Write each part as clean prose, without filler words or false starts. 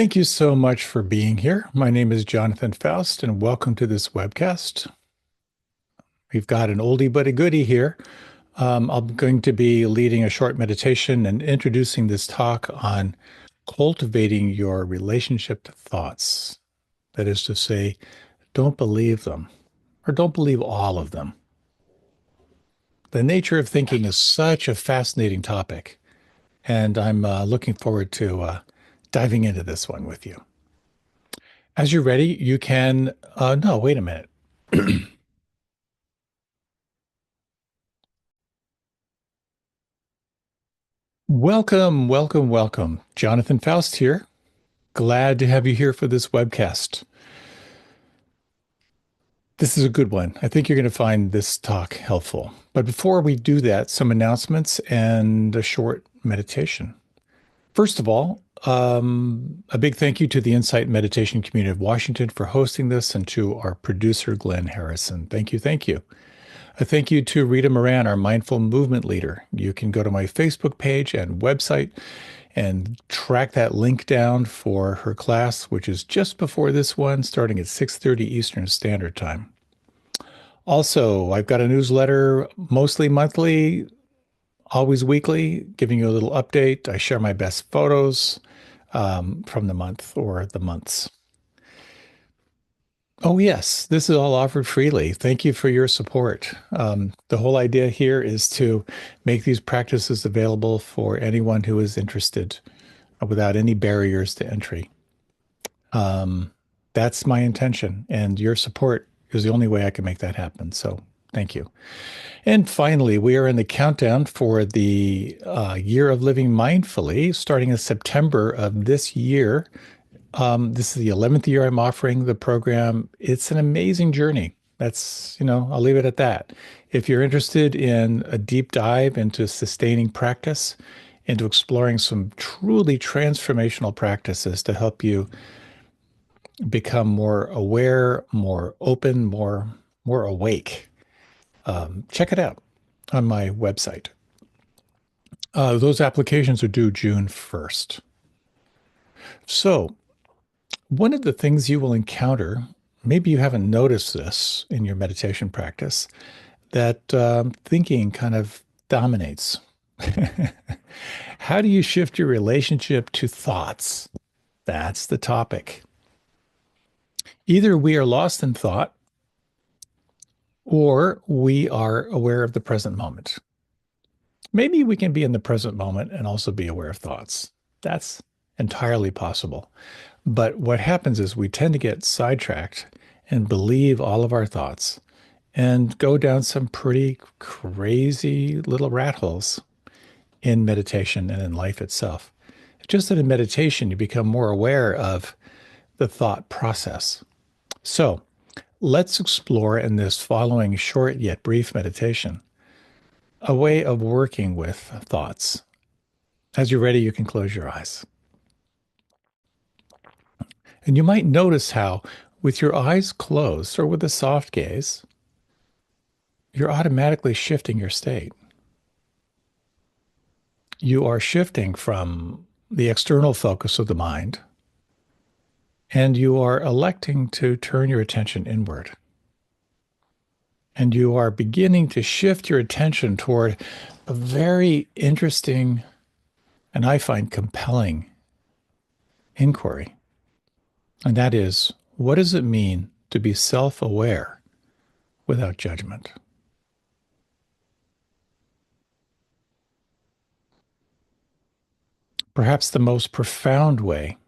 Thank you so much for being here. My name is Jonathan Foust, and welcome to this webcast. We've got an oldie but a goodie here. I'm going to be leading a short meditation and introducing this talk on cultivating your relationship to thoughts. That is to say, don't believe them, or don't believe all of them. The nature of thinking is such a fascinating topic, and I'm looking forward to diving into this one with you. As you're ready, you can, no, wait a minute. Welcome, welcome, welcome. Jonathan Faust here. Glad to have you here for this webcast. This is a good one. I think you're going to find this talk helpful. But before we do that, some announcements and a short meditation. First of all, a big thank you to the Insight Meditation Community of Washington for hosting this and to our producer, Glenn Harrison. Thank you, thank you. A thank you to Rita Moran, our mindful movement leader. You can go to my Facebook page and website and track that link down for her class, which is just before this one, starting at 6:30 Eastern Standard Time. Also, I've got a newsletter, mostly monthly, always weekly, giving you a little update. I share my best photos from the month or the months. Oh, yes, this is all offered freely. Thank you for your support. The whole idea here is to make these practices available for anyone who is interested without any barriers to entry. That's my intention, and your support is the only way I can make that happen. So thank you. And finally, we are in the countdown for the year of living mindfully, starting in September of this year. This is the 11th year I'm offering the program. It's an amazing journey. I'll leave it at that. If you're interested in a deep dive into sustaining practice, into exploring some truly transformational practices to help you become more aware, more open, more awake, check it out on my website. Those applications are due June 1st. So, one of the things you will encounter, maybe you haven't noticed this in your meditation practice, that thinking kind of dominates. How do you shift your relationship to thoughts? That's the topic. Either we are lost in thought or we are aware of the present moment. Maybe we can be in the present moment and also be aware of thoughts. That's entirely possible. But what happens is we tend to get sidetracked and believe all of our thoughts and go down some pretty crazy little rat holes in meditation and in life itself. Just that in meditation, you become more aware of the thought process. So let's explore in this following short yet brief meditation a way of working with thoughts. As you're ready, you can close your eyes. And you might notice how, with your eyes closed or with a soft gaze, you're automatically shifting your state. You are shifting from the external focus of the mind, and you are electing to turn your attention inward. And you are beginning to shift your attention toward a very interesting and I find compelling inquiry. And that is, what does it mean to be self-aware without judgment? Perhaps the most profound way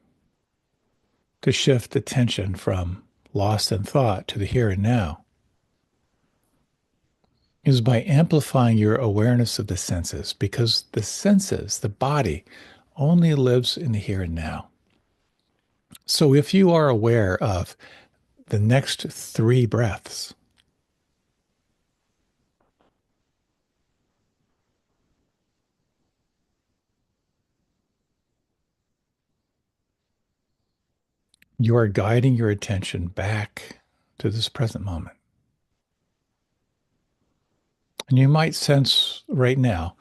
to shift attention from lost in thought to the here and now is by amplifying your awareness of the senses, because the senses, the body, only lives in the here and now. So if you are aware of the next 3 breaths, you are guiding your attention back to this present moment. And you might sense right now,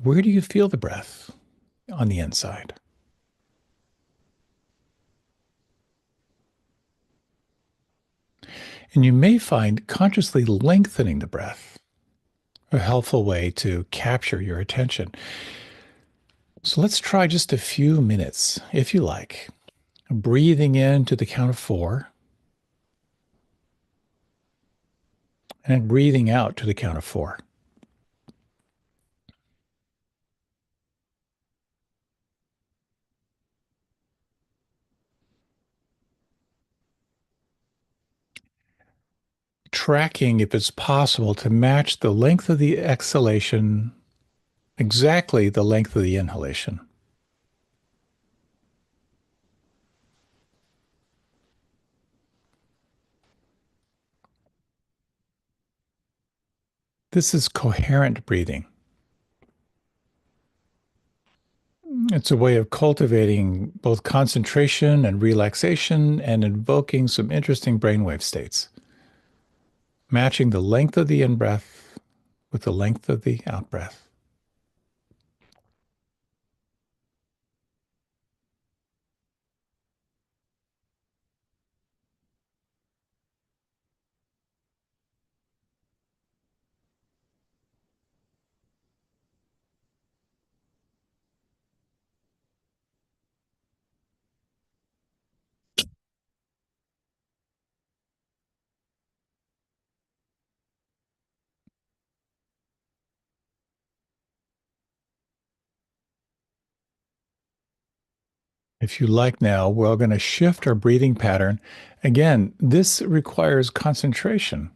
where do you feel the breath on the inside? And you may find consciously lengthening the breath a helpful way to capture your attention. So let's try just a few minutes, if you like, breathing in to the count of 4 and breathing out to the count of 4. Tracking, if it's possible, to match the length of the exhalation, exactly the length of the inhalation. This is coherent breathing. It's a way of cultivating both concentration and relaxation and invoking some interesting brainwave states, matching the length of the in breath with the length of the out breath. If you like now, we're going to shift our breathing pattern. Again, this requires concentration,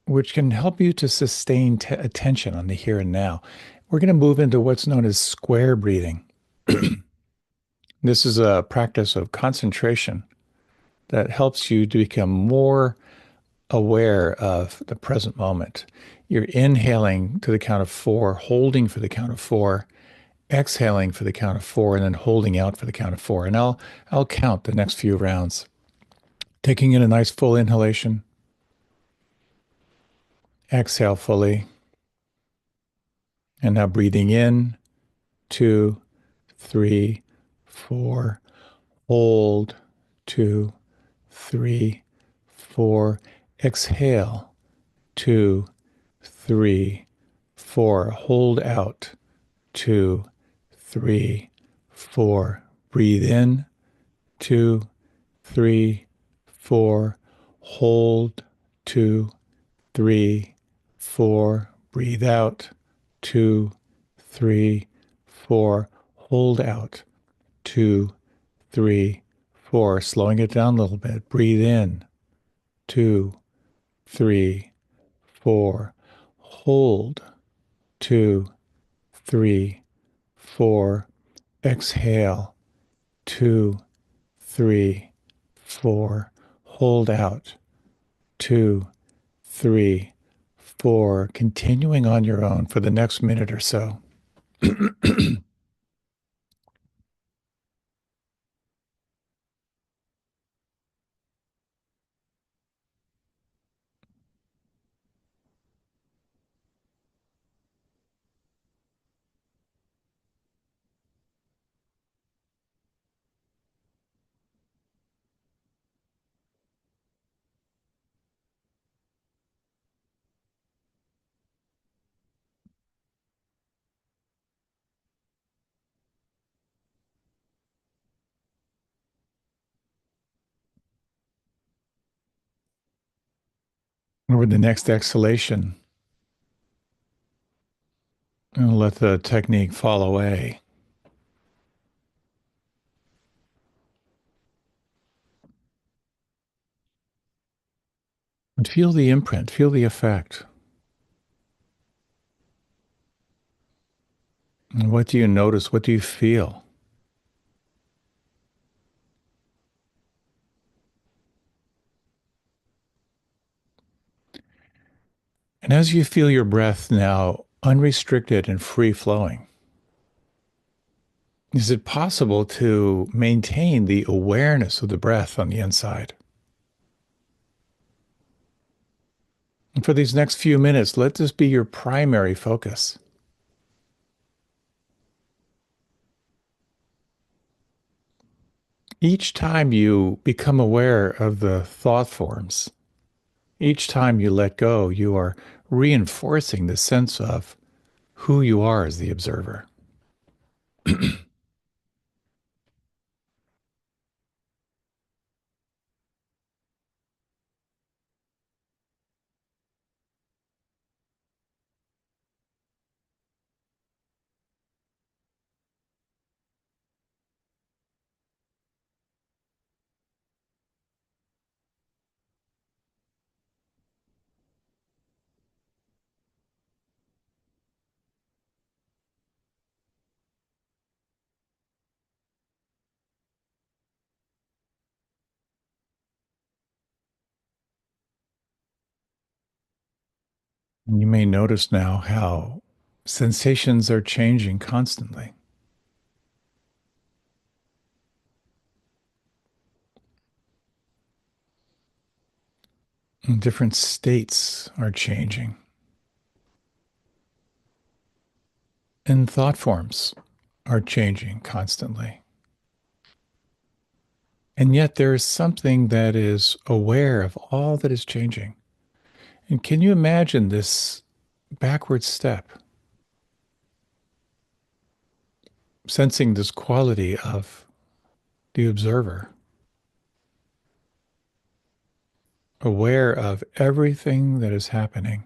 which can help you to sustain attention on the here and now. We're going to move into what's known as square breathing. This is a practice of concentration that helps you to become more aware of the present moment. You're inhaling to the count of 4, holding for the count of 4, exhaling for the count of 4, and then holding out for the count of 4. And I'll count the next few rounds. Taking in a nice full inhalation, exhale fully, and now breathing in, 2, 3, 4, hold, 2, 3, 4, exhale, 2, 3, 4, hold out, 2, 3, 4, breathe in, 2, 3, 4, hold, 2, 3, 4, breathe out, 2, 3, 4, hold out, 2, 3, 4, slowing it down a little bit, breathe in, 2, 3, 4, hold, 2, 3, 4, exhale, 2, 3, 4, hold out, 2, 3, 4, continuing on your own for the next minute or so. Over the next exhalation, and let the technique fall away. And feel the imprint, feel the effect. And what do you notice? What do you feel? And as you feel your breath now unrestricted and free flowing, is it possible to maintain the awareness of the breath on the inside? And for these next few minutes, let this be your primary focus. Each time you become aware of the thought forms, each time you let go, you are reinforcing the sense of who you are as the observer. You may notice now how sensations are changing constantly. And different states are changing, and thought forms are changing constantly. And yet there is something that is aware of all that is changing. And can you imagine this backward step, sensing this quality of the observer, aware of everything that is happening,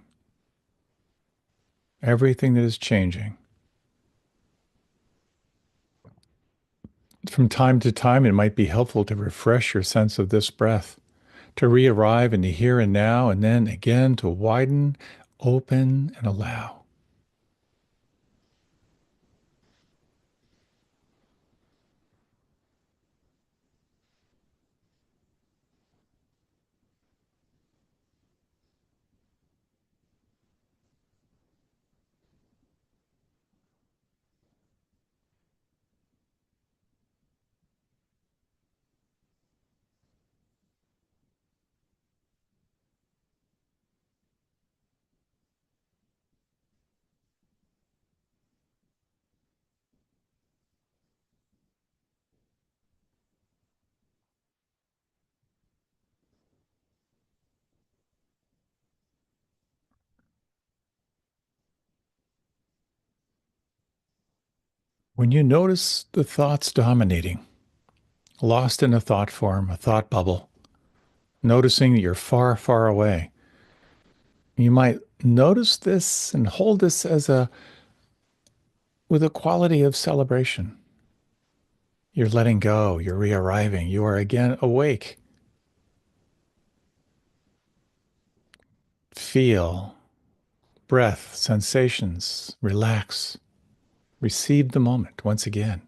everything that is changing? From time to time, it might be helpful to refresh your sense of this breath, to re-arrive in the here and now, and then again to widen, open, and allow. When you notice the thoughts dominating, lost in a thought form, a thought bubble, noticing that you're far, far away, you might notice this and hold this as a with a quality of celebration. You're letting go, you're re-arriving, you are again awake. Feel breath, sensations, relax, receive the moment once again.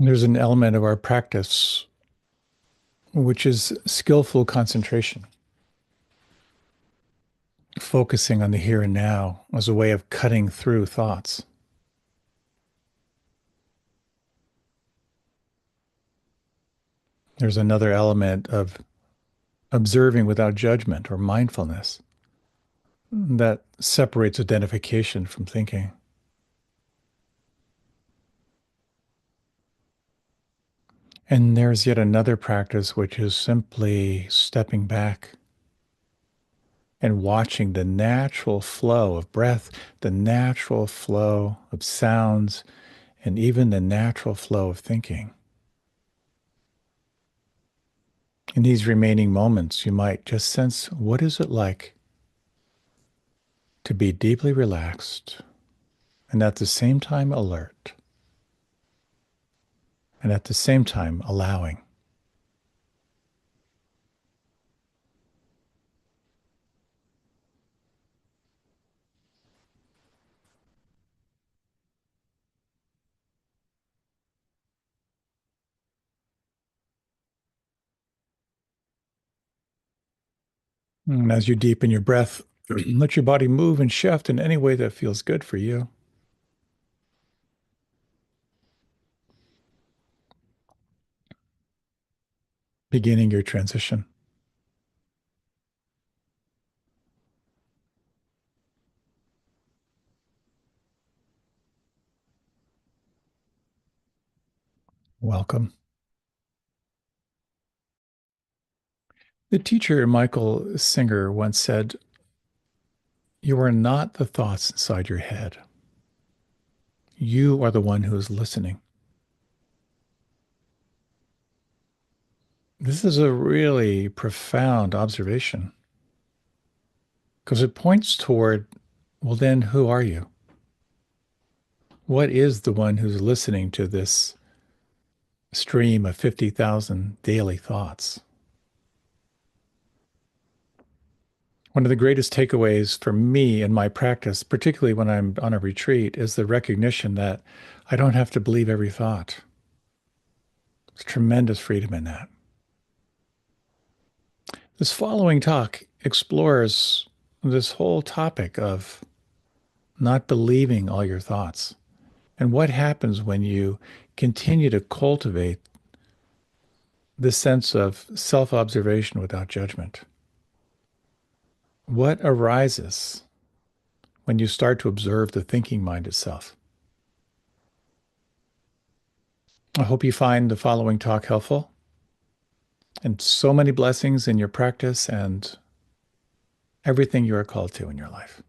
There's an element of our practice which is skillful concentration, focusing on the here and now as a way of cutting through thoughts. There's another element of observing without judgment or mindfulness that separates identification from thinking. And there's yet another practice, which is simply stepping back and watching the natural flow of breath, the natural flow of sounds, and even the natural flow of thinking. In these remaining moments, you might just sense, what is it like to be deeply relaxed and at the same time alert? and at the same time allowing. And as you deepen your breath, let your body move and shift in any way that feels good for you. Beginning your transition. Welcome. The teacher, Michael Singer, once said, "You are not the thoughts inside your head. You are the one who is listening." This is a really profound observation because it points toward, well, then who are you? What is the one who's listening to this stream of 50,000 daily thoughts? One of the greatest takeaways for me in my practice, particularly when I'm on a retreat, is the recognition that I don't have to believe every thought. There's tremendous freedom in that. This following talk explores this whole topic of not believing all your thoughts and what happens when you continue to cultivate this sense of self-observation without judgment. What arises when you start to observe the thinking mind itself? I hope you find the following talk helpful, and so many blessings in your practice and everything you are called to in your life.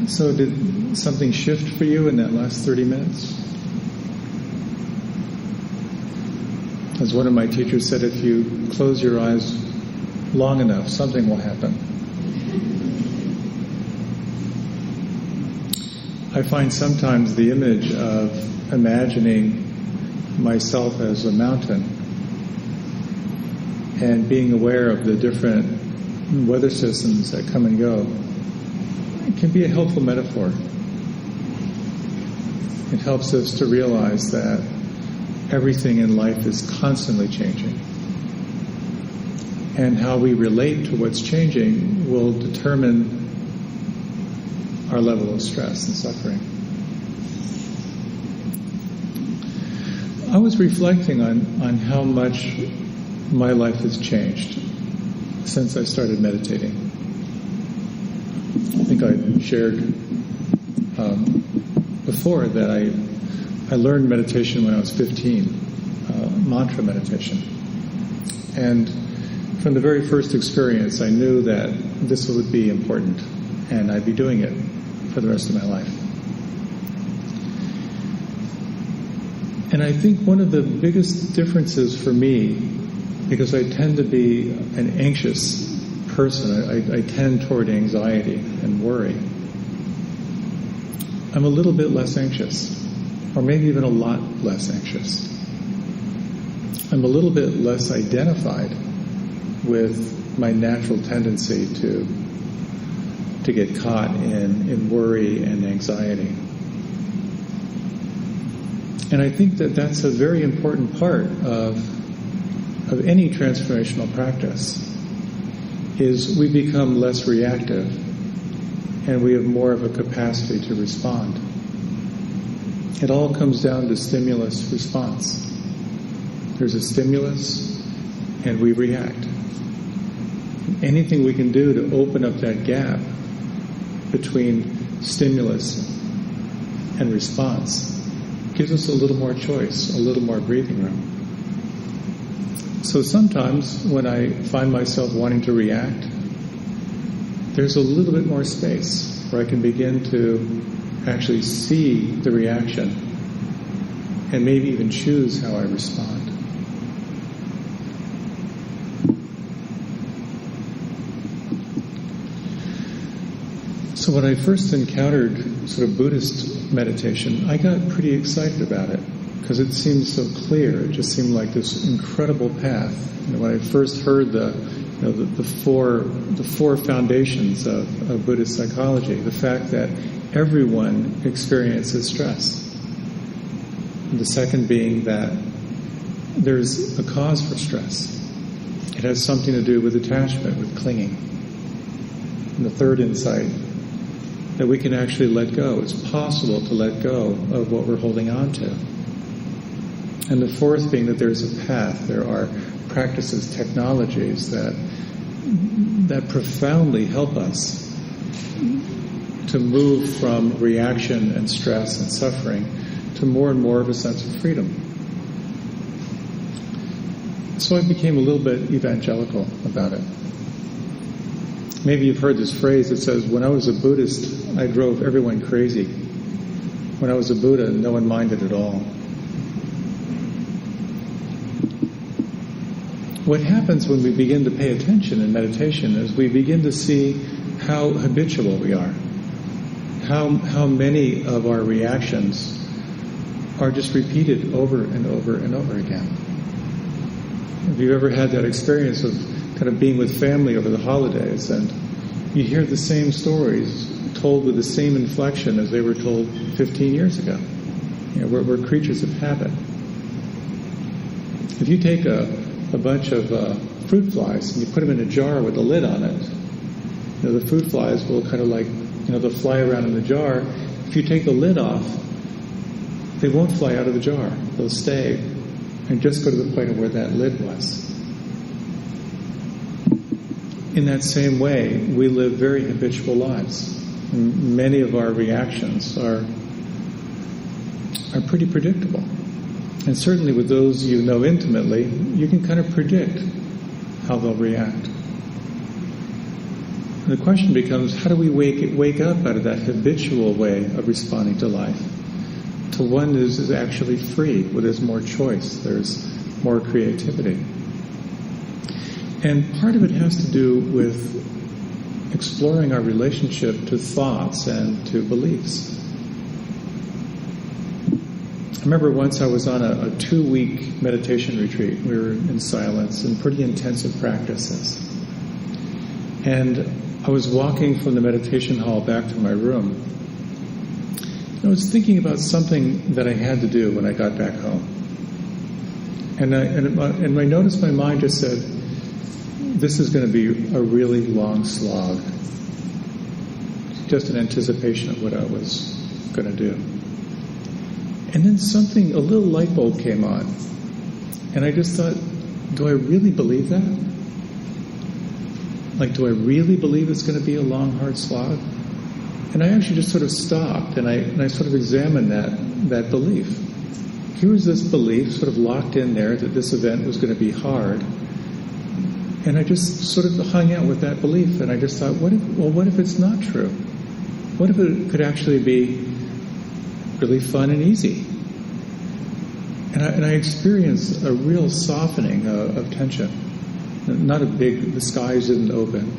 So did something shift for you in that last 30 minutes? As one of my teachers said, if you close your eyes long enough, something will happen. I find sometimes the image of imagining myself as a mountain and being aware of the different weather systems that come and go, it can be a helpful metaphor. It helps us to realize that everything in life is constantly changing. And how we relate to what's changing will determine our level of stress and suffering. I was reflecting on how much my life has changed since I started meditating. I think I shared before that I learned meditation when I was 15, mantra meditation. And from the very first experience, I knew that this would be important, and I'd be doing it for the rest of my life. And I think one of the biggest differences for me, because I tend to be an anxious person, I tend toward anxiety and worry. I'm a little bit less anxious, or maybe even a lot less anxious. I'm a little bit less identified with my natural tendency to get caught in worry and anxiety. And I think that that's a very important part of any transformational practice, is we become less reactive and we have more of a capacity to respond. It all comes down to stimulus response. There's a stimulus and we react. Anything we can do to open up that gap between stimulus and response gives us a little more choice, a little more breathing room. So sometimes when I find myself wanting to react, there's a little bit more space where I can begin to actually see the reaction and maybe even choose how I respond. So when I first encountered sort of Buddhist meditation, I got pretty excited about it because it seemed so clear. It just seemed like this incredible path. When I first heard the four foundations of Buddhist psychology, the fact that everyone experiences stress. And the second being that there's a cause for stress. It has something to do with attachment, with clinging. And the third insight, that we can actually let go. It's possible to let go of what we're holding on to. And the fourth being that there's a path. There are practices, technologies that profoundly help us to move from reaction and stress and suffering to more and more of a sense of freedom. So I became a little bit evangelical about it. Maybe you've heard this phrase that says, when I was a Buddhist, I drove everyone crazy. When I was a Buddha, no one minded at all. What happens when we begin to pay attention in meditation is we begin to see how habitual we are. How many of our reactions are just repeated over and over and over again. Have you ever had that experience of kind of being with family over the holidays and you hear the same stories told with the same inflection as they were told 15 years ago? We're creatures of habit. If you take a bunch of fruit flies and you put them in a jar with a lid on it, the fruit flies will kind of like, they'll fly around in the jar. If you take the lid off, they won't fly out of the jar. They'll stay and just go to the point of where that lid was. In that same way, we live very habitual lives. And many of our reactions are pretty predictable. And certainly with those you know intimately, you can kind of predict how they'll react. And the question becomes, how do we wake up out of that habitual way of responding to life to one that is actually free, where there's more choice, there's more creativity? And part of it has to do with exploring our relationship to thoughts and to beliefs. I remember once I was on a 2-week meditation retreat. We were in silence and pretty intensive practices. And I was walking from the meditation hall back to my room. I was thinking about something that I had to do when I got back home. And I noticed my mind just said, this is going to be a really long slog. Just an anticipation of what I was going to do. And then a little light bulb came on. And I just thought, do I really believe that? Like, do I really believe it's going to be a long, hard slog? And I actually just sort of stopped and I sort of examined that belief. Here was this belief sort of locked in there that this event was going to be hard. And I just sort of hung out with that belief, and I just thought, what if it's not true? What if it could actually be really fun and easy? And I experienced a real softening of tension. Not the skies didn't open,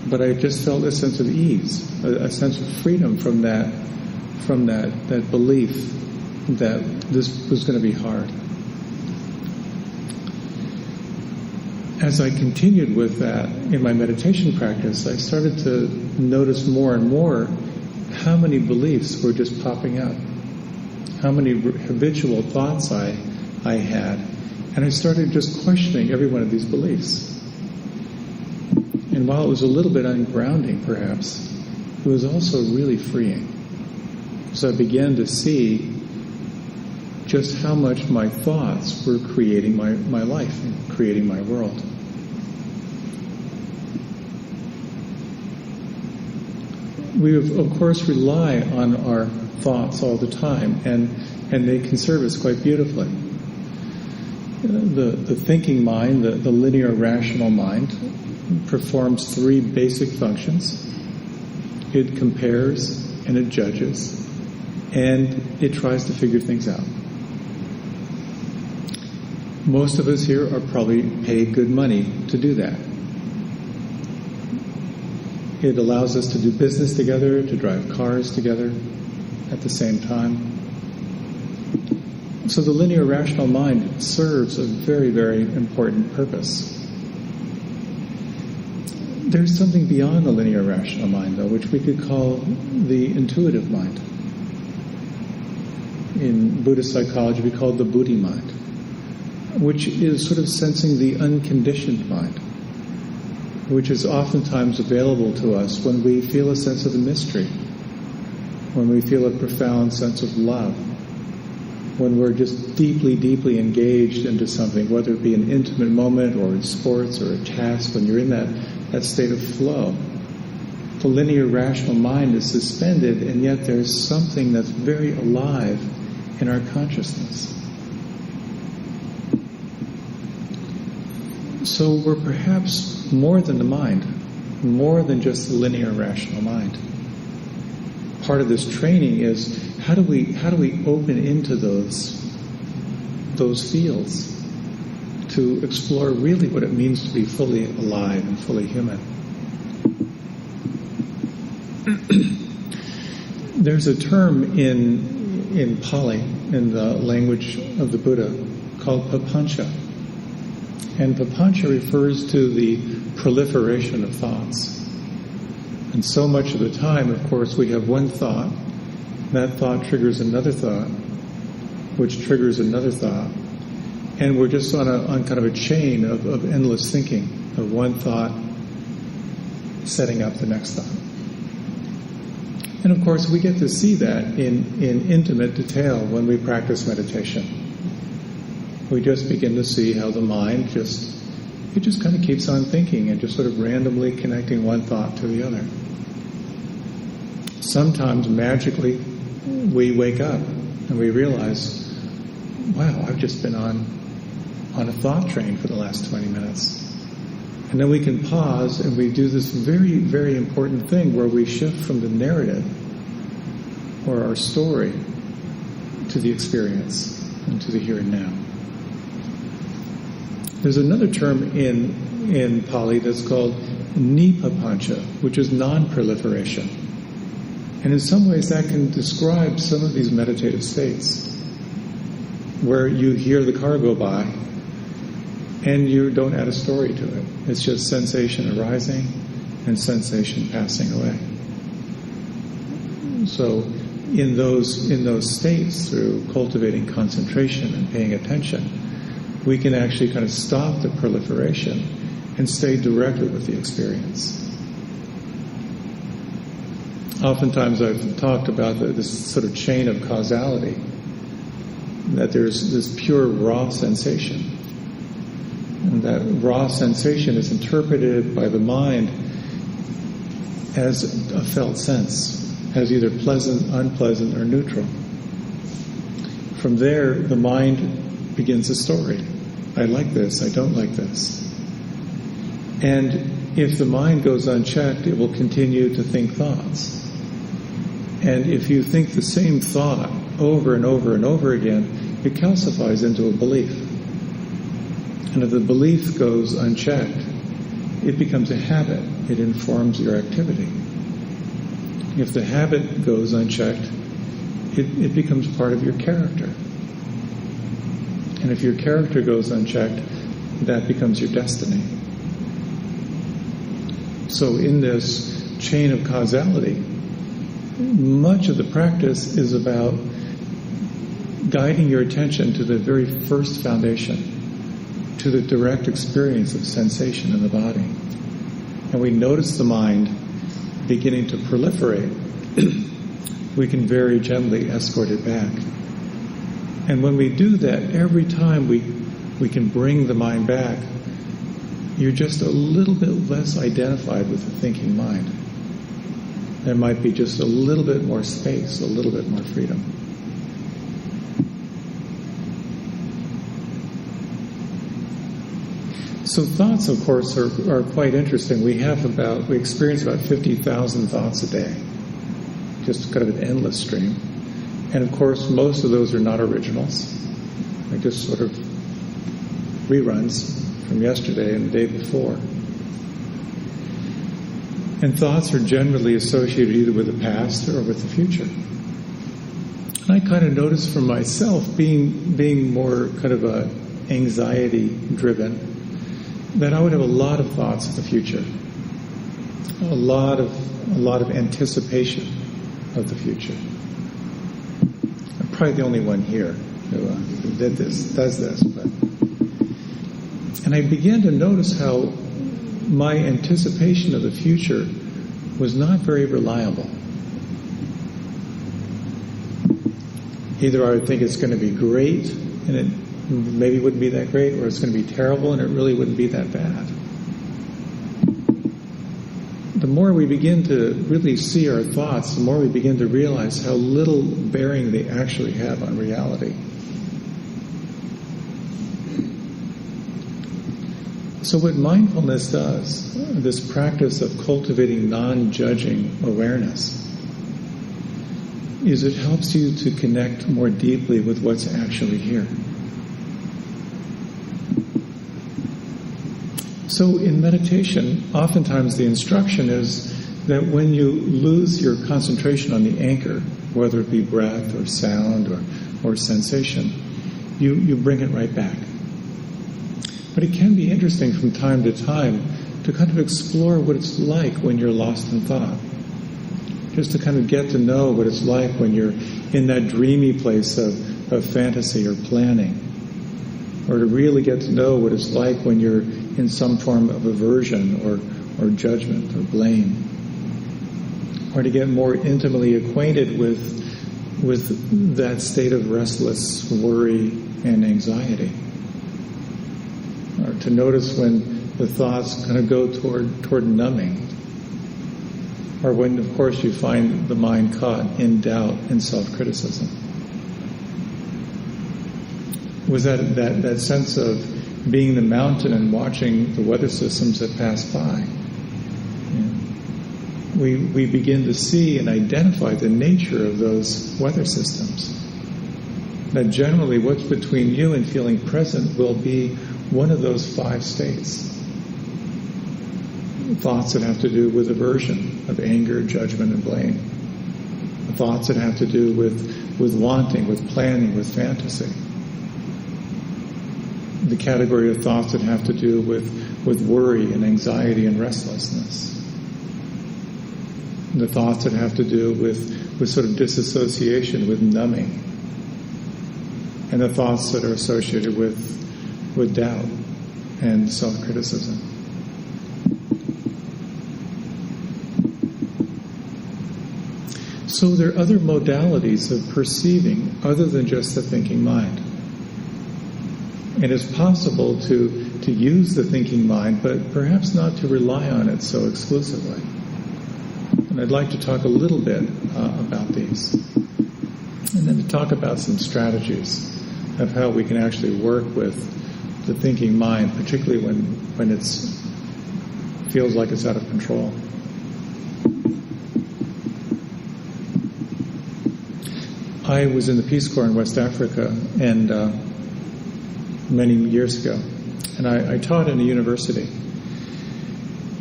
but I just felt a sense of ease, a sense of freedom from that belief that this was going to be hard. As I continued with that in my meditation practice, I started to notice more and more how many beliefs were just popping up, how many habitual thoughts I had, and I started just questioning every one of these beliefs. And while it was a little bit ungrounding, perhaps, it was also really freeing. So I began to see just how much my thoughts were creating my life and creating my world. We, of course, rely on our thoughts all the time, and they can serve us quite beautifully. The thinking mind, the linear rational mind, performs 3 basic functions. It compares, and it judges, and it tries to figure things out. Most of us here are probably paid good money to do that. It allows us to do business together, to drive cars together, at the same time. So the linear rational mind serves a very, very important purpose. There's something beyond the linear rational mind, though, which we could call the intuitive mind. In Buddhist psychology, we call it the Buddhi mind, which is sort of sensing the unconditioned mind, which is oftentimes available to us when we feel a sense of the mystery, when we feel a profound sense of love, when we're just deeply, deeply engaged into something, whether it be an intimate moment or in sports or a task, when you're in that state of flow. The linear rational mind is suspended, and yet there's something that's very alive in our consciousness. So we're perhaps more than the mind, more than just the linear rational mind. Part of this training is how do we open into those fields to explore really what it means to be fully alive and fully human. There's a term in Pali, in the language of the Buddha, called papancha. And papancha refers to the proliferation of thoughts. And so much of the time, of course, we have one thought. That thought triggers another thought, which triggers another thought. And we're just on kind of a chain of endless thinking, of one thought setting up the next thought. And of course, we get to see that in intimate detail when we practice meditation. We just begin to see how the mind just kind of keeps on thinking and just sort of randomly connecting one thought to the other. Sometimes magically we wake up and we realize, wow, I've just been on a thought train for the last 20 minutes. And then we can pause and we do this very, very important thing where we shift from the narrative or our story to the experience and to the here and now. There's another term in Pali that's called nipapancha, which is non-proliferation. And in some ways that can describe some of these meditative states where you hear the car go by and you don't add a story to it. It's just sensation arising and sensation passing away. So in those states, through cultivating concentration and paying attention, we can actually kind of stop the proliferation and stay directly with the experience. Oftentimes I've talked about this sort of chain of causality, that there's this pure raw sensation. And that raw sensation is interpreted by the mind as a felt sense, as either pleasant, unpleasant, or neutral. From there, the mind begins a story. I like this, I don't like this. And if the mind goes unchecked, it will continue to think thoughts. And if you think the same thought over and over and over again, it calcifies into a belief. And if the belief goes unchecked, it becomes a habit. It informs your activity. If the habit goes unchecked, it becomes part of your character. And if your character goes unchecked, that becomes your destiny. So in this chain of causality, much of the practice is about guiding your attention to the very first foundation, to the direct experience of sensation in the body. And we notice the mind beginning to proliferate. We can very gently escort it back. And when we do that, every time we can bring the mind back, you're just a little bit less identified with the thinking mind. There might be just a little bit more space, a little bit more freedom. So thoughts, of course, are quite interesting. We experience about 50,000 thoughts a day. Just kind of an endless stream. And of course, most of those are not originals. They're just sort of reruns from yesterday and the day before. And thoughts are generally associated either with the past or with the future. And I kind of noticed for myself, being more kind of anxiety driven, that I would have a lot of thoughts of the future, a lot of anticipation of the future. I'm probably the only one here who does this, but. And I began to notice how my anticipation of the future was not very reliable. Either I would think it's going to be great, and it maybe wouldn't be that great, or it's going to be terrible, and it really wouldn't be that bad. The more we begin to really see our thoughts, the more we begin to realize how little bearing they actually have on reality. So what mindfulness does, this practice of cultivating non-judging awareness, is it helps you to connect more deeply with what's actually here. So in meditation, oftentimes the instruction is that when you lose your concentration on the anchor, whether it be breath or sound or sensation, you bring it right back. But it can be interesting from time to time to kind of explore what it's like when you're lost in thought. Just to kind of get to know what it's like when you're in that dreamy place of fantasy or planning. Or to really get to know what it's like when you're in some form of aversion or judgment or blame. Or to get more intimately acquainted with that state of restless worry and anxiety. Or to notice when the thoughts kind of go toward numbing. Or when, of course, you find the mind caught in doubt and self-criticism. Was that sense of being the mountain and watching the weather systems that pass by. We begin to see and identify the nature of those weather systems. That generally what's between you and feeling present will be one of those 5 states. Thoughts that have to do with aversion, of anger, judgment, and blame. Thoughts that have to do with wanting, with planning, with fantasy. The category of thoughts that have to do with worry and anxiety and restlessness. The thoughts that have to do with sort of disassociation, with numbing. And the thoughts that are associated with doubt and self-criticism. So there are other modalities of perceiving other than just the thinking mind. And it's possible to use the thinking mind, but perhaps not to rely on it so exclusively. And I'd like to talk a little bit about these. And then to talk about some strategies of how we can actually work with the thinking mind, particularly when it feels like it's out of control. I was in the Peace Corps in West Africa and many years ago, and I taught in a university.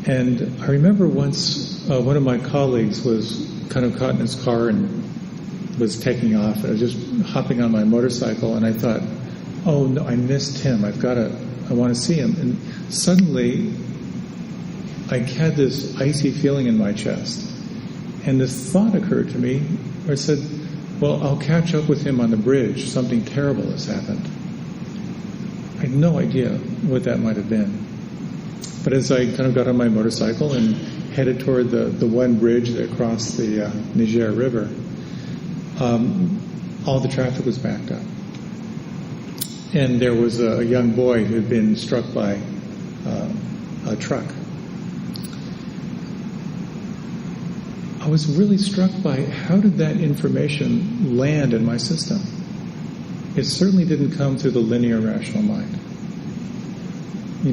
And I remember once one of my colleagues was kind of caught in his car and was taking off. I was just hopping on my motorcycle, and I thought, oh no, I missed him. I want to see him. And suddenly, I had this icy feeling in my chest. And this thought occurred to me, where I said, well, I'll catch up with him on the bridge. Something terrible has happened. I had no idea what that might have been. But as I kind of got on my motorcycle and headed toward the one bridge that crossed the Niger River, all the traffic was backed up. And there was a young boy who had been struck by a truck. I was really struck by how did that information land in my system? It certainly didn't come through the linear rational mind.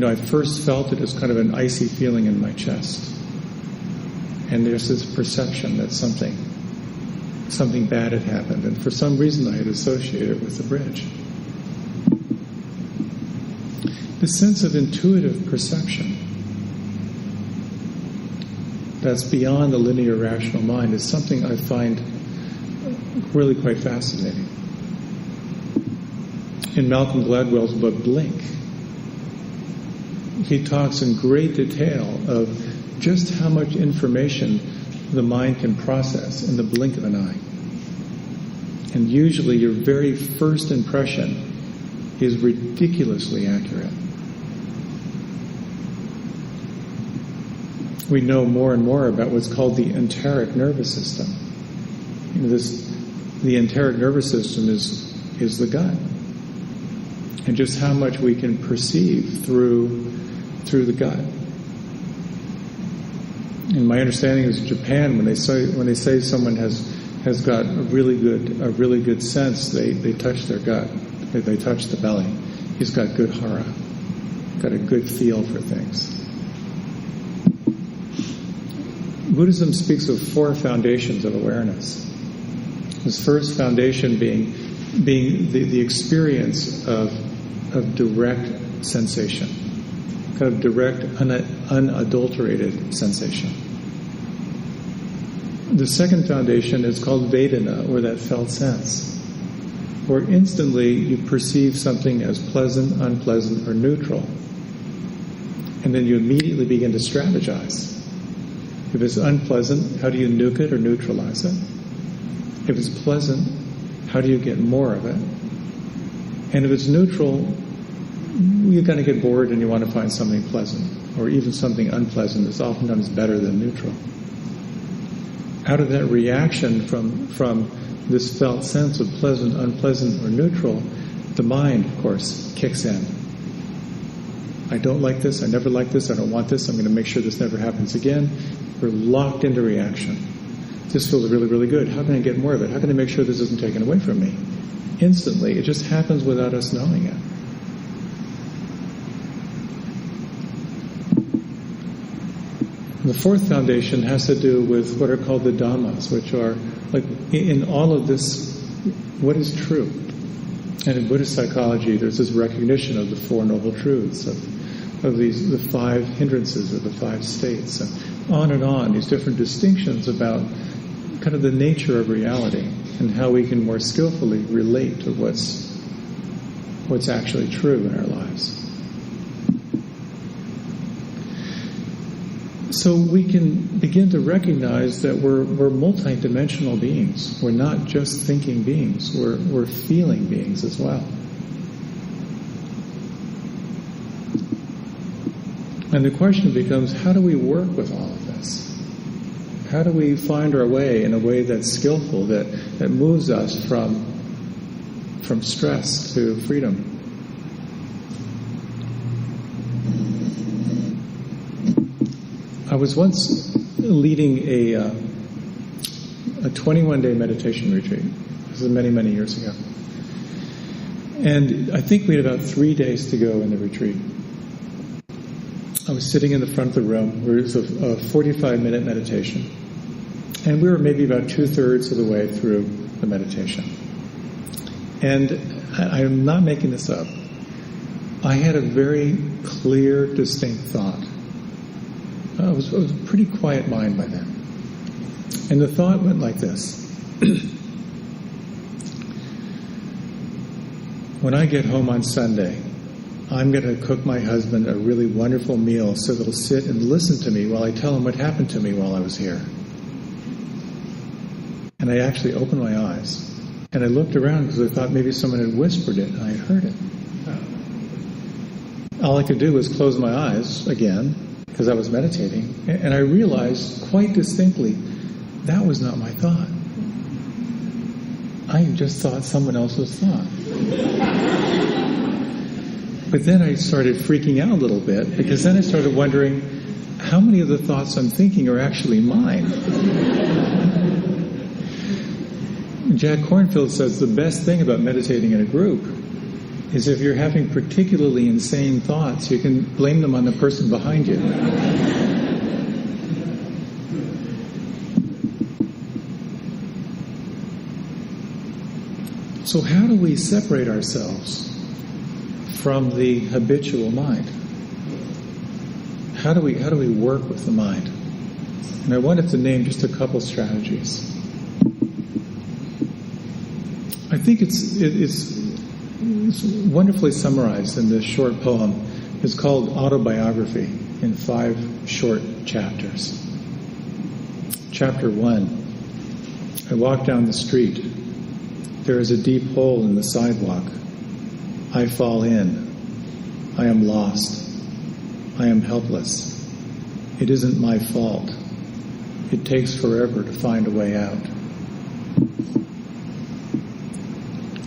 I first felt it as kind of an icy feeling in my chest. And there's this perception that something bad had happened, and for some reason I had associated it with the bridge. The sense of intuitive perception that's beyond the linear rational mind is something I find really quite fascinating. In Malcolm Gladwell's book, Blink, he talks in great detail of just how much information the mind can process in the blink of an eye. And usually your very first impression is ridiculously accurate. We know more and more about what's called the enteric nervous system. The enteric nervous system is the gut. And just how much we can perceive through the gut. And my understanding is Japan, when they say someone has got a really good sense, they touch their gut, they touch the belly. He's got good hara, got a good feel for things. Buddhism speaks of 4 foundations of awareness. This first foundation being the experience of direct sensation, kind of direct, unadulterated sensation. The second foundation is called Vedana, or that felt sense, where instantly you perceive something as pleasant, unpleasant, or neutral. And then you immediately begin to strategize. If it's unpleasant, how do you nuke it or neutralize it? If it's pleasant, how do you get more of it? And if it's neutral, you're going to get bored and you want to find something pleasant, or even something unpleasant is oftentimes better than neutral. Out of that reaction from this felt sense of pleasant, unpleasant, or neutral, the mind, of course, kicks in. I don't like this, I never like this, I don't want this, I'm going to make sure this never happens again. We're locked into reaction. This feels really, really good. How can I get more of it? How can I make sure this isn't taken away from me? Instantly. It just happens without us knowing it. The fourth foundation has to do with what are called the Dhammas, which are, like, in all of this, what is true? And in Buddhist psychology, there's this recognition of the 4 noble truths, of the 5 hindrances, or the 5 states, and on, these different distinctions about kind of the nature of reality and how we can more skillfully relate to what's actually true in our lives. So we can begin to recognize that we're multidimensional beings. We're not just thinking beings. We're feeling beings as well. And the question becomes, how do we work with all of this? How do we find our way in a way that's skillful, that moves us from stress to freedom? I was once leading a 21-day meditation retreat. This is many, many years ago. And I think we had about 3 days to go in the retreat. I was sitting in the front of the room where it was a 45-minute meditation. And we were maybe about 2/3 of the way through the meditation. And I am not making this up. I had a very clear, distinct thought. I was a pretty quiet mind by then. And the thought went like this. When I get home on Sunday, I'm going to cook my husband a really wonderful meal so that he'll sit and listen to me while I tell him what happened to me while I was here. And I actually opened my eyes. And I looked around because I thought maybe someone had whispered it and I had heard it. All I could do was close my eyes again, because I was meditating, and I realized quite distinctly that was not my thought. I just thought someone else's thought. But then I started freaking out a little bit, because then I started wondering how many of the thoughts I'm thinking are actually mine. Jack Kornfield says the best thing about meditating in a group is if you're having particularly insane thoughts, you can blame them on the person behind you. So how do we separate ourselves from the habitual mind? How do we work with the mind? And I wanted to name just a couple strategies. I think it's wonderfully summarized in this short poem. It's called Autobiography in 5 short chapters. Chapter 1. I walk down the street. There is a deep hole in the sidewalk. I fall in. I am lost. I am helpless. It isn't my fault. It takes forever to find a way out.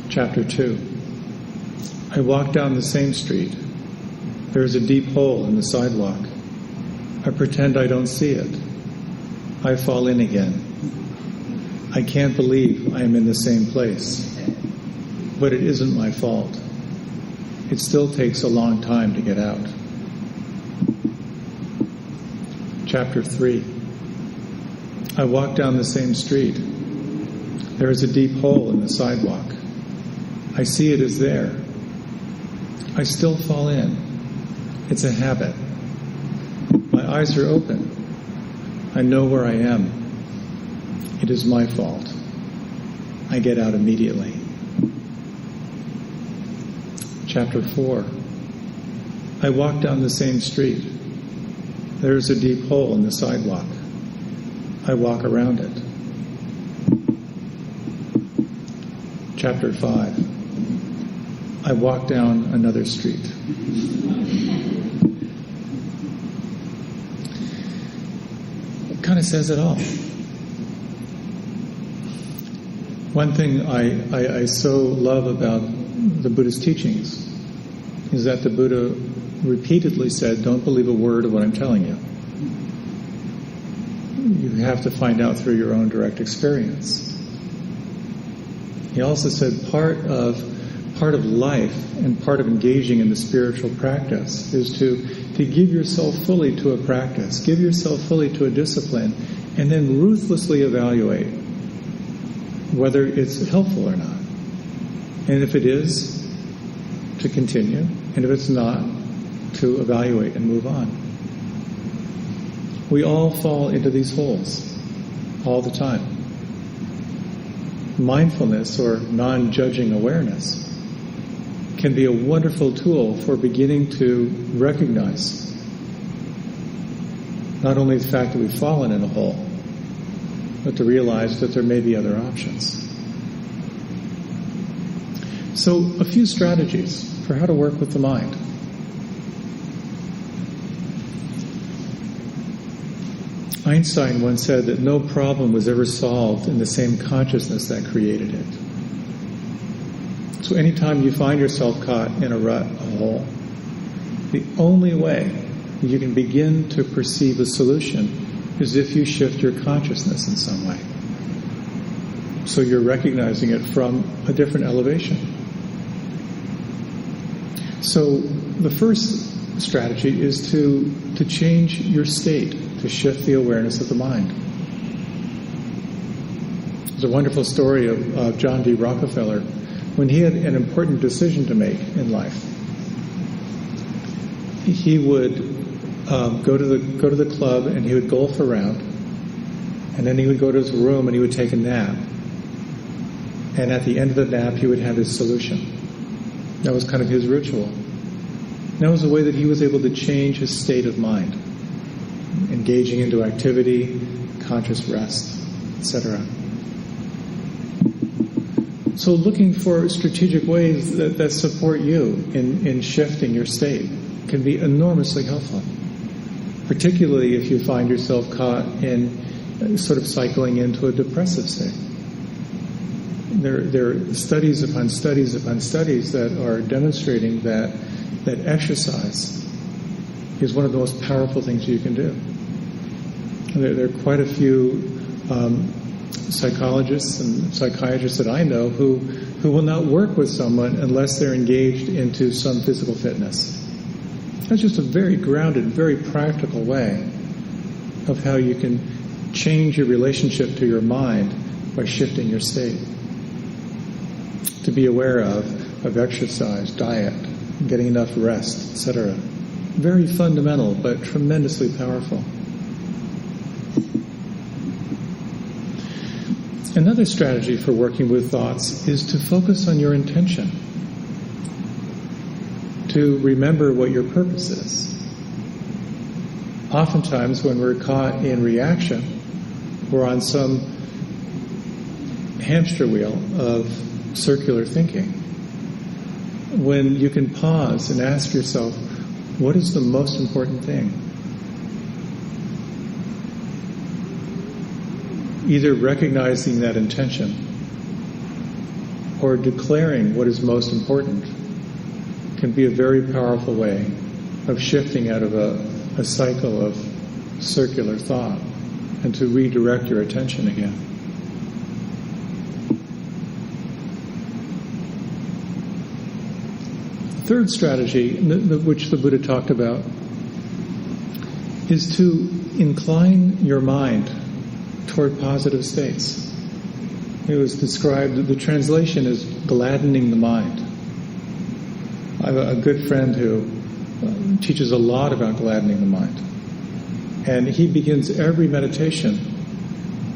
Chapter 2. I walk down the same street. There is a deep hole in the sidewalk. I pretend I don't see it. I fall in again. I can't believe I am in the same place. But it isn't my fault. It still takes a long time to get out. Chapter 3. I walk down the same street. There is a deep hole in the sidewalk. I see it is there. I still fall in. It's a habit. My eyes are open. I know where I am. It is my fault. I get out immediately. Chapter 4. I walk down the same street. There is a deep hole in the sidewalk. I walk around it. Chapter 5. I walk down another street. It kind of says it all. One thing I so love about the Buddha's teachings is that the Buddha repeatedly said, don't believe a word of what I'm telling you. You have to find out through your own direct experience. He also said part of life and part of engaging in the spiritual practice is to give yourself fully to a practice, give yourself fully to a discipline, and then ruthlessly evaluate whether it's helpful or not. And if it is, to continue, and if it's not, to evaluate and move on. We all fall into these holes all the time. Mindfulness, or non-judging awareness, can be a wonderful tool for beginning to recognize not only the fact that we've fallen in a hole, but to realize that there may be other options. So, a few strategies for how to work with the mind. Einstein once said that no problem was ever solved in the same consciousness that created it. So anytime you find yourself caught in a rut, a hole, the only way you can begin to perceive a solution is if you shift your consciousness in some way. So you're recognizing it from a different elevation. So the first strategy is to change your state, to shift the awareness of the mind. There's a wonderful story of John D. Rockefeller when he had an important decision to make in life. He would go to the club and he would golf around, and then he would go to his room and he would take a nap. And at the end of the nap, he would have his solution. That was kind of his ritual. That was the way that he was able to change his state of mind, engaging into activity, conscious rest, etc. So looking for strategic ways that support you in shifting your state can be enormously helpful, particularly if you find yourself caught in sort of cycling into a depressive state. There are studies upon studies upon studies that are demonstrating that exercise is one of the most powerful things you can do. There are quite a few psychologists and psychiatrists that I know who will not work with someone unless they're engaged into some physical fitness. That's just a very grounded, very practical way of how you can change your relationship to your mind by shifting your state. To be aware of exercise, diet, getting enough rest, etc. Very fundamental, but tremendously powerful. Another strategy for working with thoughts is to focus on your intention, to remember what your purpose is. Oftentimes when we're caught in reaction, we're on some hamster wheel of circular thinking. When you can pause and ask yourself, what is the most important thing? Either recognizing that intention or declaring what is most important can be a very powerful way of shifting out of a cycle of circular thought and to redirect your attention again. Third strategy, which the Buddha talked about, is to incline your mind toward positive states. It was described, the translation is gladdening the mind. I have a good friend who teaches a lot about gladdening the mind. And he begins every meditation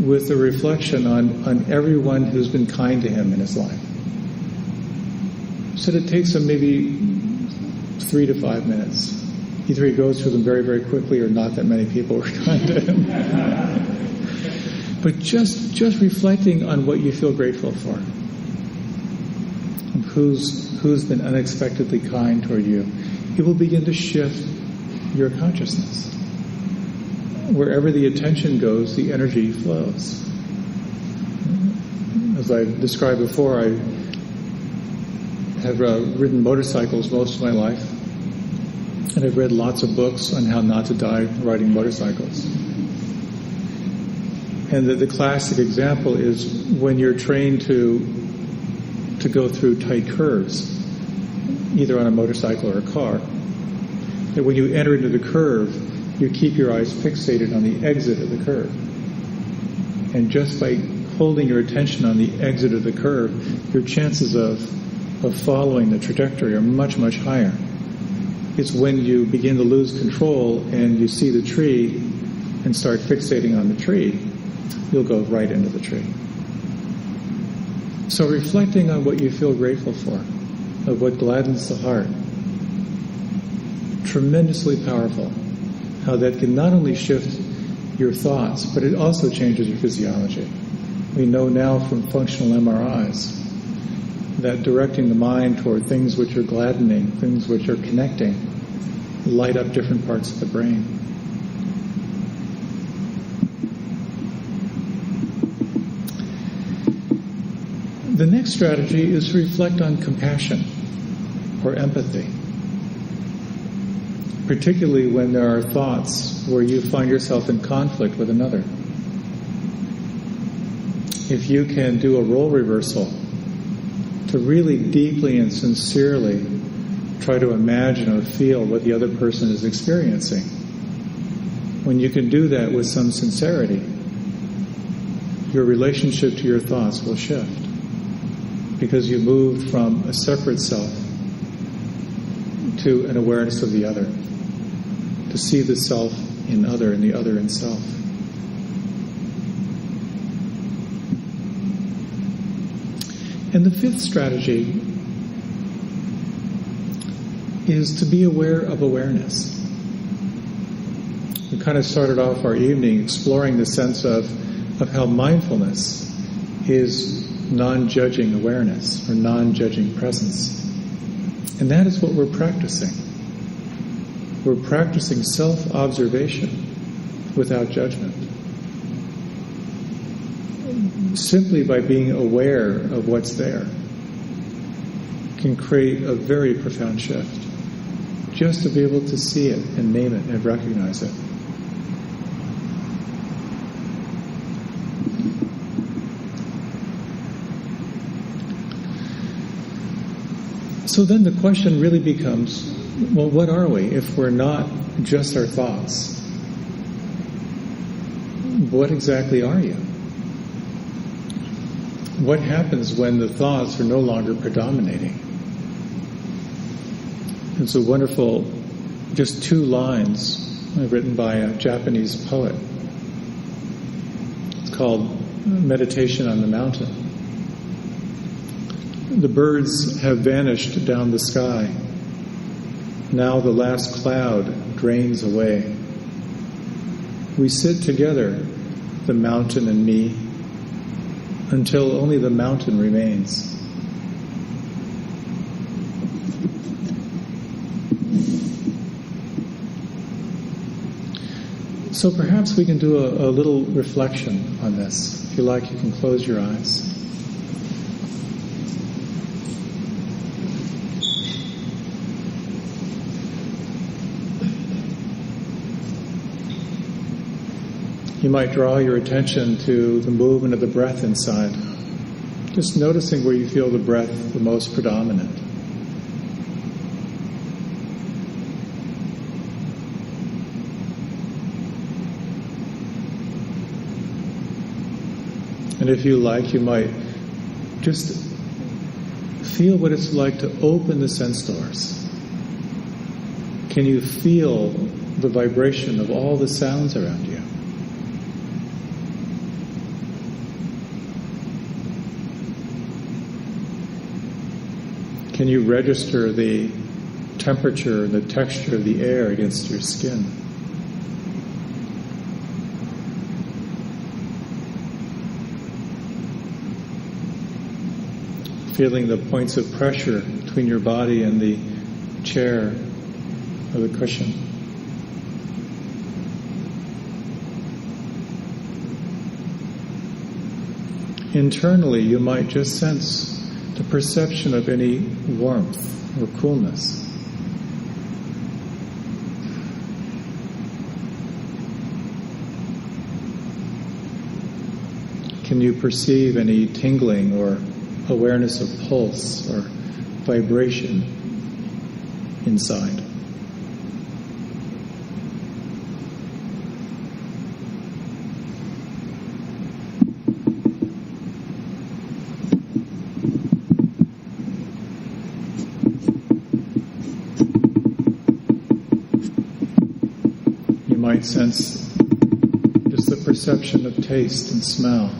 with a reflection on everyone who's been kind to him in his life. So it takes him maybe 3 to 5 minutes. Either he goes through them very, very quickly or not that many people were kind to him. But just reflecting on what you feel grateful for. And who's been unexpectedly kind toward you. It will begin to shift your consciousness. Wherever the attention goes, the energy flows. As I described before, I have ridden motorcycles most of my life, and I've read lots of books on how not to die riding motorcycles. And the classic example is when you're trained to go through tight curves, either on a motorcycle or a car, that when you enter into the curve, you keep your eyes fixated on the exit of the curve. And just by holding your attention on the exit of the curve, your chances of following the trajectory are much, much higher. It's when you begin to lose control and you see the tree and start fixating on the tree, you'll go right into the tree. So reflecting on what you feel grateful for, of what gladdens the heart, tremendously powerful. How that can not only shift your thoughts, but it also changes your physiology. We know now from functional MRIs that directing the mind toward things which are gladdening, things which are connecting, light up different parts of the brain. The next strategy is to reflect on compassion or empathy, particularly when there are thoughts where you find yourself in conflict with another. If you can do a role reversal to really deeply and sincerely try to imagine or feel what the other person is experiencing, when you can do that with some sincerity, your relationship to your thoughts will shift because you moved from a separate self to an awareness of the other, to see the self in other and the other in self. And the fifth strategy is to be aware of awareness. We kind of started off our evening exploring the sense of how mindfulness is non-judging awareness or non-judging presence. And that is what we're practicing. We're practicing self-observation without judgment. Simply by being aware of what's there can create a very profound shift. Just to be able to see it and name it and recognize it. So then the question really becomes, well, what are we if we're not just our thoughts? What exactly are you? What happens when the thoughts are no longer predominating? It's a wonderful, just 2 lines written by a Japanese poet. It's called meditation on the mountain. The birds have vanished down the sky. Now the last cloud drains away. We sit together, the mountain and me, until only the mountain remains. So perhaps we can do a little reflection on this. If you like, you can close your eyes. You might draw your attention to the movement of the breath inside, just noticing where you feel the breath the most predominant. And if you like, you might just feel what it's like to open the sense doors. Can you feel the vibration of all the sounds around you? Can you register the temperature, the texture of the air against your skin? Feeling the points of pressure between your body and the chair or the cushion. Internally, you might just sense the perception of any warmth or coolness. Can you perceive any tingling or awareness of pulse or vibration inside? You might sense just the perception of taste and smell,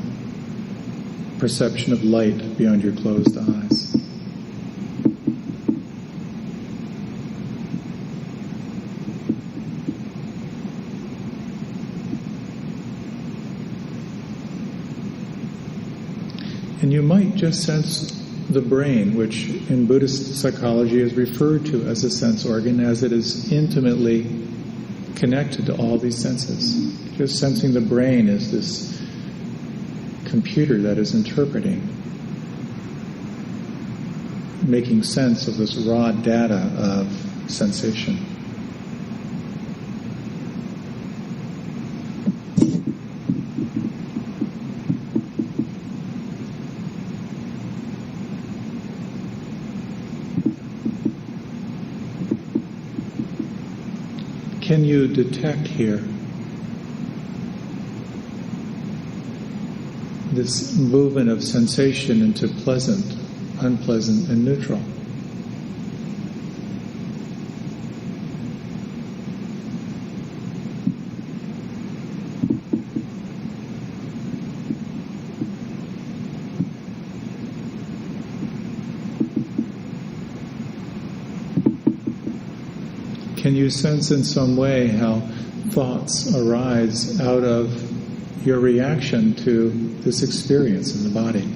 perception of light beyond your closed eyes. And you might just sense the brain, which in Buddhist psychology is referred to as a sense organ, as it is intimately connected to all these senses. Just sensing the brain as this computer that is interpreting, making sense of this raw data of sensation. Can you detect here this movement of sensation into pleasant, unpleasant, and neutral? Can you sense in some way how thoughts arise out of your reaction to this experience in the body?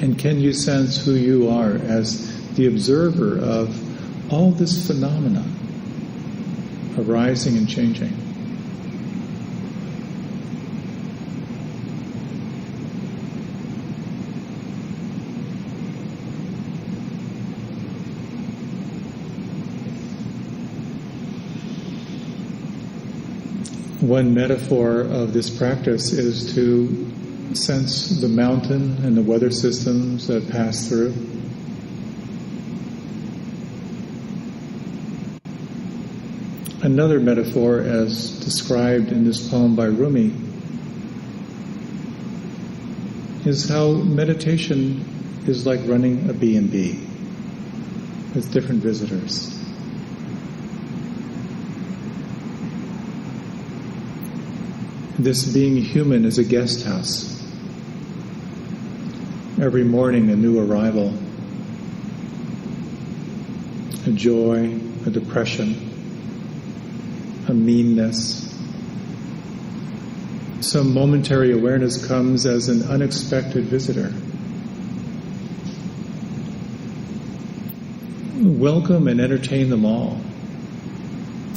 And can you sense who you are as the observer of all this phenomena arising and changing? One metaphor of this practice is to sense the mountain and the weather systems that pass through. Another metaphor, as described in this poem by Rumi, is how meditation is like running a B&B with different visitors. This being human is a guest house. Every morning a new arrival, a joy, a depression, a meanness. Some momentary awareness comes as an unexpected visitor. Welcome and entertain them all,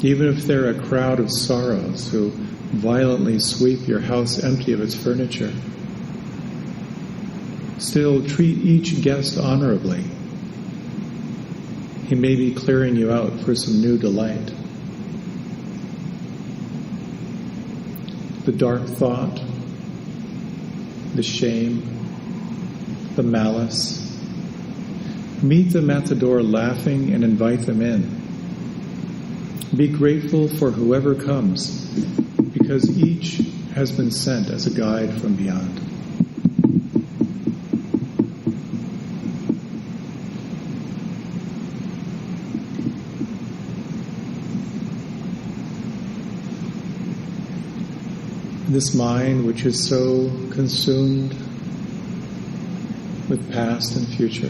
even if they're a crowd of sorrows who violently sweep your house empty of its furniture. Still, treat each guest honorably. He may be clearing you out for some new delight. The dark thought, the shame, the malice. Meet them at the door laughing and invite them in. Be grateful for whoever comes, because each has been sent as a guide from beyond. This mind, which is so consumed with past and future,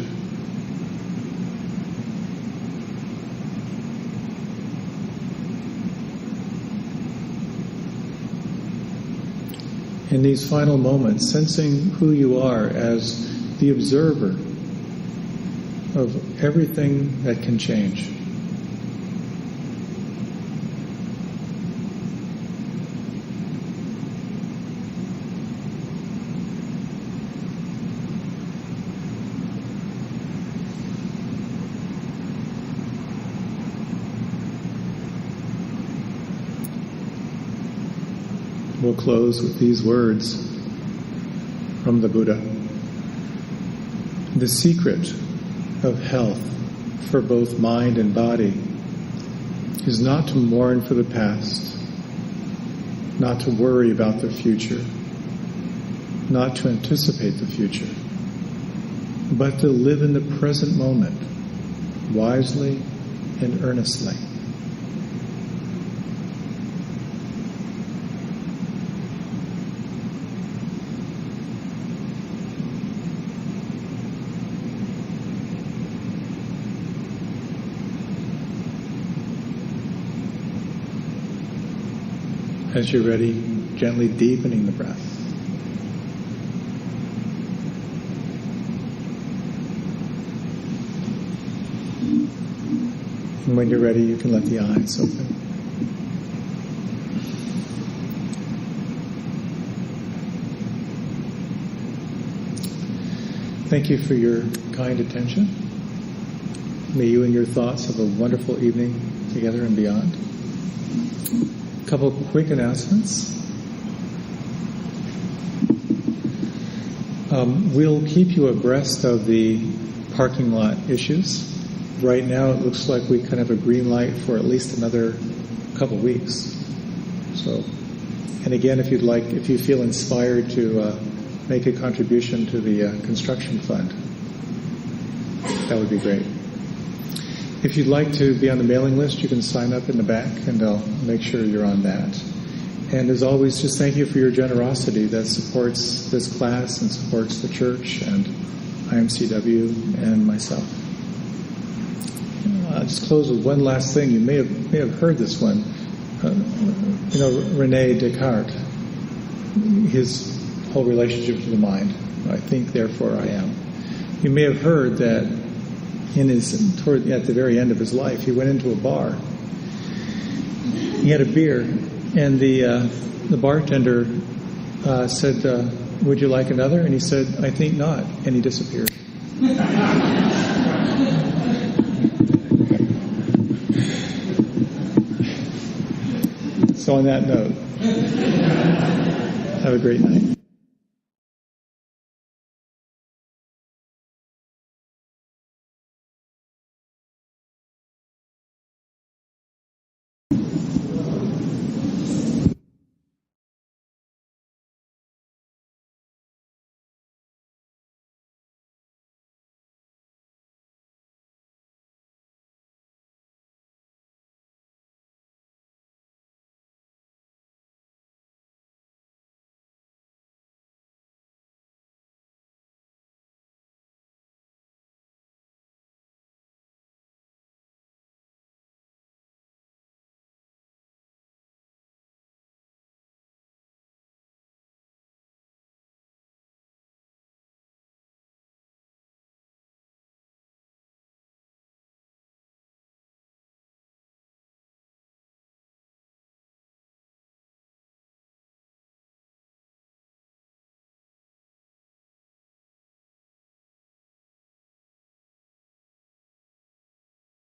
in these final moments, sensing who you are as the observer of everything that can change. We'll close with these words from the Buddha. The secret of health for both mind and body is not to mourn for the past, not to worry about the future, not to anticipate the future, but to live in the present moment, wisely and earnestly. As you're ready, gently deepening the breath. And when you're ready, you can let the eyes open. Thank you for your kind attention. May you and your thoughts have a wonderful evening together and beyond. A couple of quick announcements. We'll keep you abreast of the parking lot issues. Right now it looks like we kind of have a green light for at least another couple of weeks. So, and again, if you feel inspired to make a contribution to the construction fund, that would be great. If you'd like to be on the mailing list, you can sign up in the back, and I'll make sure you're on that. And as always, just thank you for your generosity that supports this class and supports the church and IMCW and myself. I'll just close with one last thing. You may have heard this one. René Descartes, his whole relationship to the mind. I think, therefore I am. You may have heard that at the very end of his life, he went into a bar. He had a beer, and the bartender said, "Would you like another?" And he said, "I think not," and he disappeared. So on that note, have a great night.